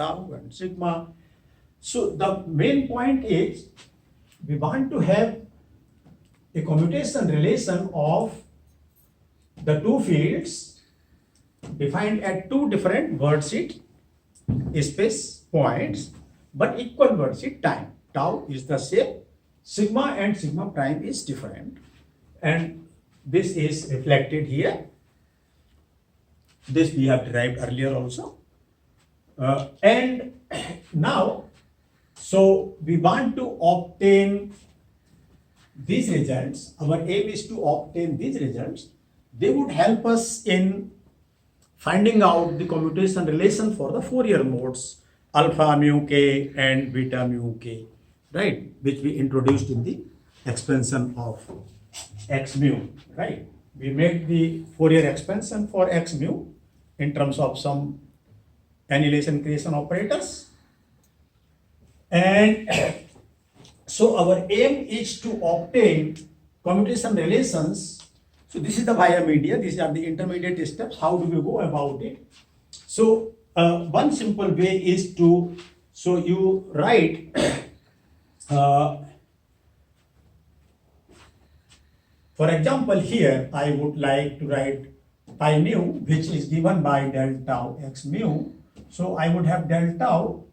tau and sigma. So the main point is we want to have a commutation relation of the two fields defined at two different worldsheet space points but equal worldsheet time. Tau is the same, sigma and sigma prime is different, and this is reflected here. This we have derived earlier also. And now, so we want to obtain these results. Our aim is to obtain these results. They would help us in finding out the commutation relation for the Fourier modes alpha mu k and beta mu k, right, which we introduced in the expansion of x mu, right. We made the Fourier expansion for x mu in terms of some annihilation creation operators, and so our aim is to obtain commutation relations. So this is the via media, these are the intermediate steps. How do we go about it? So one simple way is to, so you write for example here I would like to write pi mu, which is given by del tau x mu. So I would have del tau,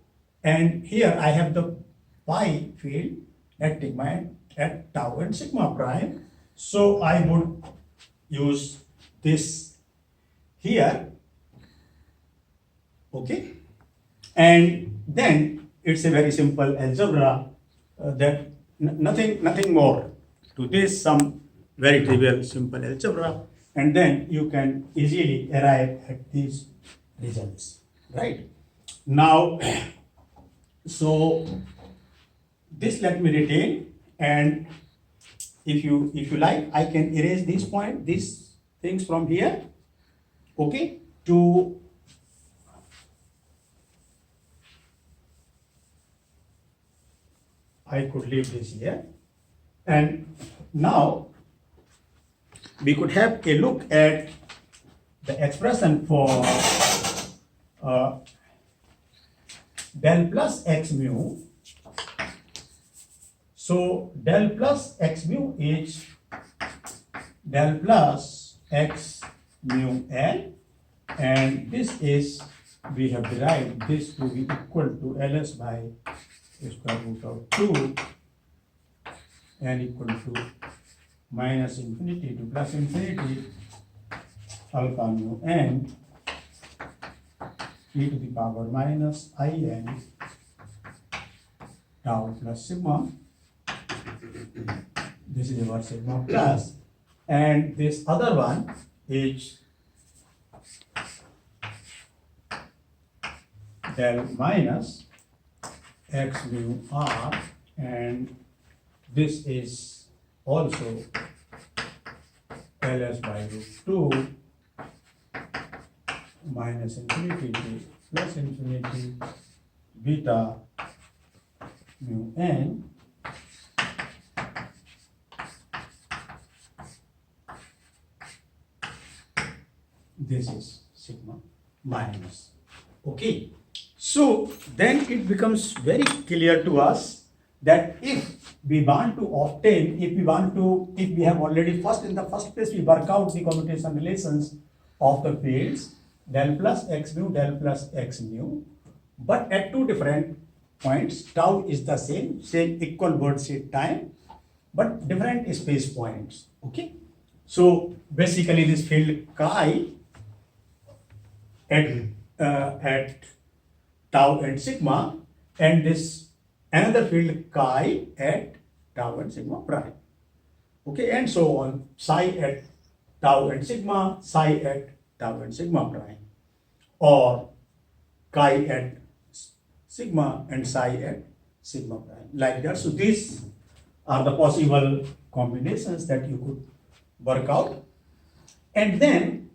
and here I have the pi field at tau and sigma prime. So I would use this here, okay, and then it's a very simple algebra that nothing more to this, some very trivial simple algebra, and then you can easily arrive at these results, right? Now, so this let me retain, and if you like, I can erase these things from here, okay, to I could leave this here, and now we could have a look at the expression for del plus x mu. So del plus x mu is del plus x mu L, and this is, we have derived this to be equal to Ls by square root of 2 and equal to minus infinity to plus infinity alpha mu n e to the power minus in tau plus sigma. This is our sigma plus, and this other one is del minus x mu r, and this is also Ls by root 2 minus infinity to plus infinity beta mu n. This is sigma minus. Okay, so then it becomes very clear to us that if we want to obtain, if we have already in the first place we work out the commutation relations of the fields del plus x mu, del plus x mu, but at two different points, tau is the same equal worldsheet time, but different space points. Okay, so basically this field chi at tau and sigma, and this another field chi at tau and sigma prime. Okay, and so on, psi at tau and sigma, psi at tau and sigma prime, or chi at sigma and psi at sigma prime, like that. So these are the possible combinations that you could work out, and then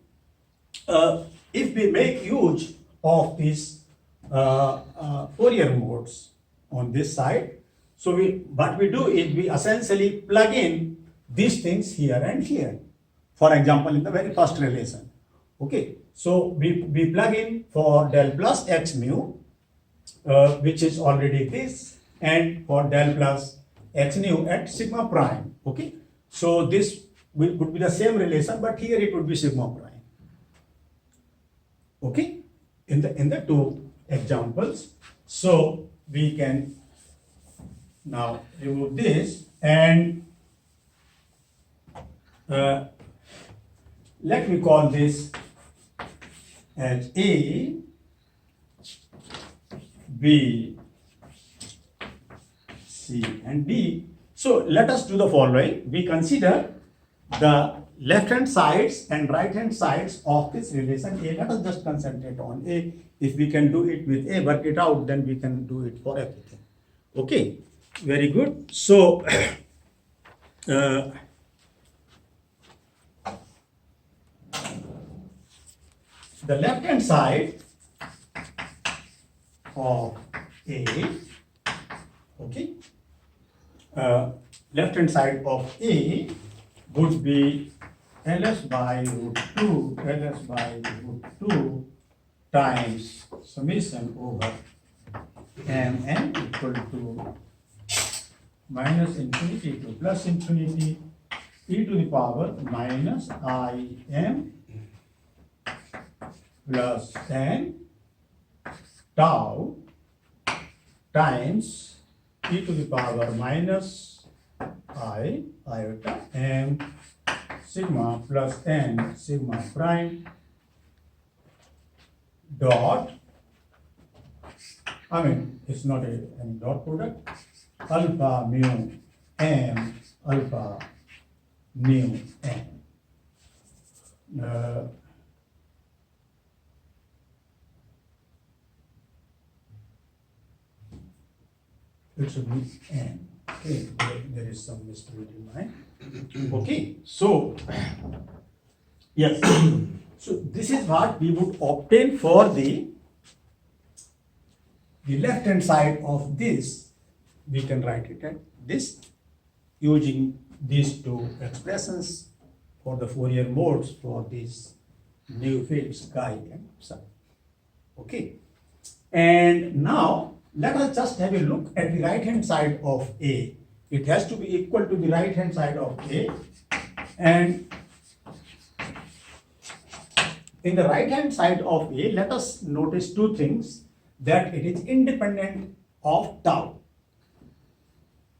if we make use of these Fourier modes on this side, so what we do is we essentially plug in these things here and here. For example, in the very first relation, okay, so we plug in for del plus x mu, which is already this, and for del plus x nu at sigma prime. Okay, so this would be the same relation, but here it would be sigma prime. Okay, in the two examples. So we can now remove this, and let me call this as A, B, C, and D. So let us do the following. We consider the left hand sides and right hand sides of this relation A. Let us just concentrate on A. If we can do it with A, work it out, then we can do it for everything. Okay, very good. So the left hand side of A, okay, left hand side of A would be ls by root 2, ls by root 2 times summation over mn equal to minus infinity to plus infinity e to the power minus im plus n tau times e to the power minus I iota m sigma plus n sigma prime dot, I mean it's not any dot product, alpha mu m alpha mu n. It should be n. Okay, there is some mistake in mine. Okay, so yes, so this is what we would obtain for the left hand side of this. We can write it at this using these two expressions for the Fourier modes for these new fields chi and psi. Okay, and now let us just have a look at the right hand side of A. It has to be equal to the right hand side of A, and in the right hand side of A, let us notice two things: that it is independent of tau.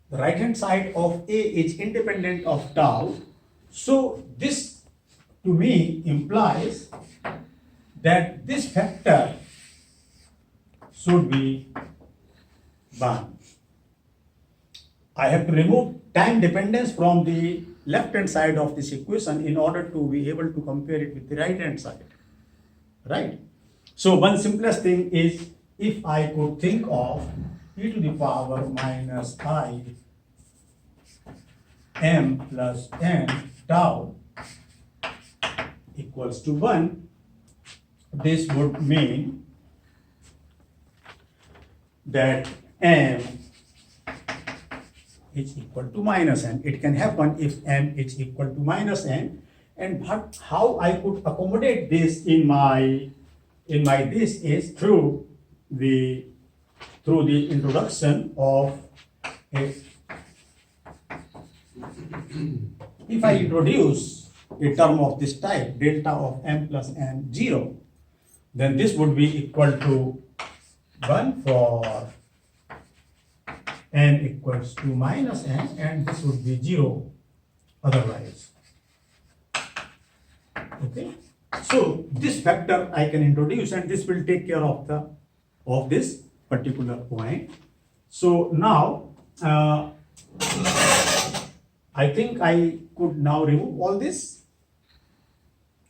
The right hand side of A is independent of tau. So this to me implies that this factor should be 1. I have to remove time dependence from the left hand side of this equation in order to be able to compare it with the right hand side, right? So one simplest thing is, if I could think of e to the power minus I m plus n tau equals to 1, this would mean that m is equal to minus n. It can happen if m is equal to minus n. And but how I could accommodate this in my this is through the introduction of a, if I introduce a term of this type, delta of m plus n 0, then this would be equal to 1 for n equals to minus n, and this would be 0 otherwise. Okay, so this factor I can introduce, and this will take care of this particular point. So now I think I could now remove all this,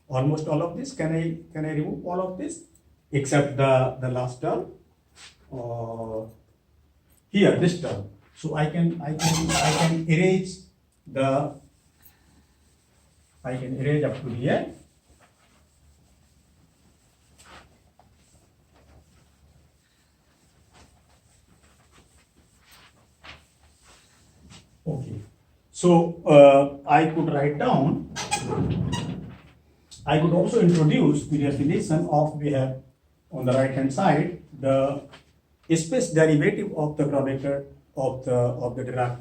almost all of this. Can I remove all of this except the last term? Here, this term. So I can erase up to here. Okay. So I could write down. I could also introduce the definition of, we have on the right hand side the space derivative of the parameter of the Dirac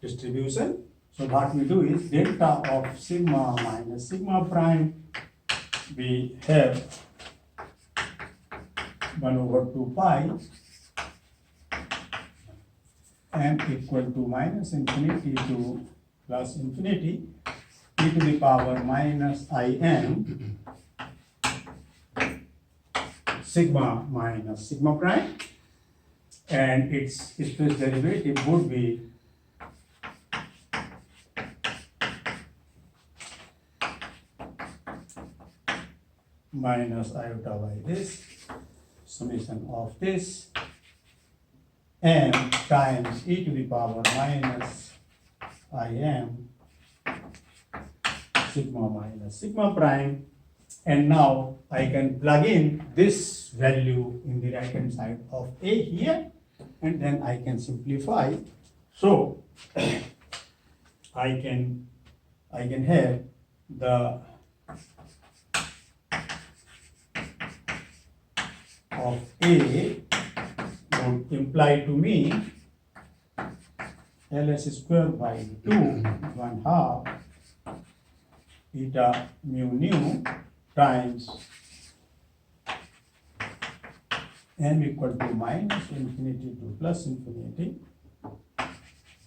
distribution. So what we do is delta of sigma minus sigma prime, we have 1 over 2 pi m equal to minus infinity to plus infinity e to the power minus im sigma minus sigma prime, and its space derivative would be minus iota by this summation of this m times e to the power minus im sigma minus sigma prime. And now I can plug in this value in the right hand side of A here, and then I can simplify. So I can have the of A would imply to me ls square by 2 1/2 eta mu nu times m equal to minus infinity to plus infinity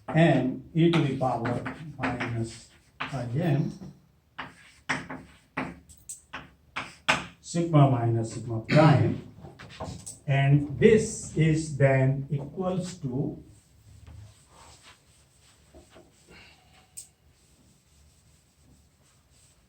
and e to the power minus im sigma minus sigma prime, and this is then equals to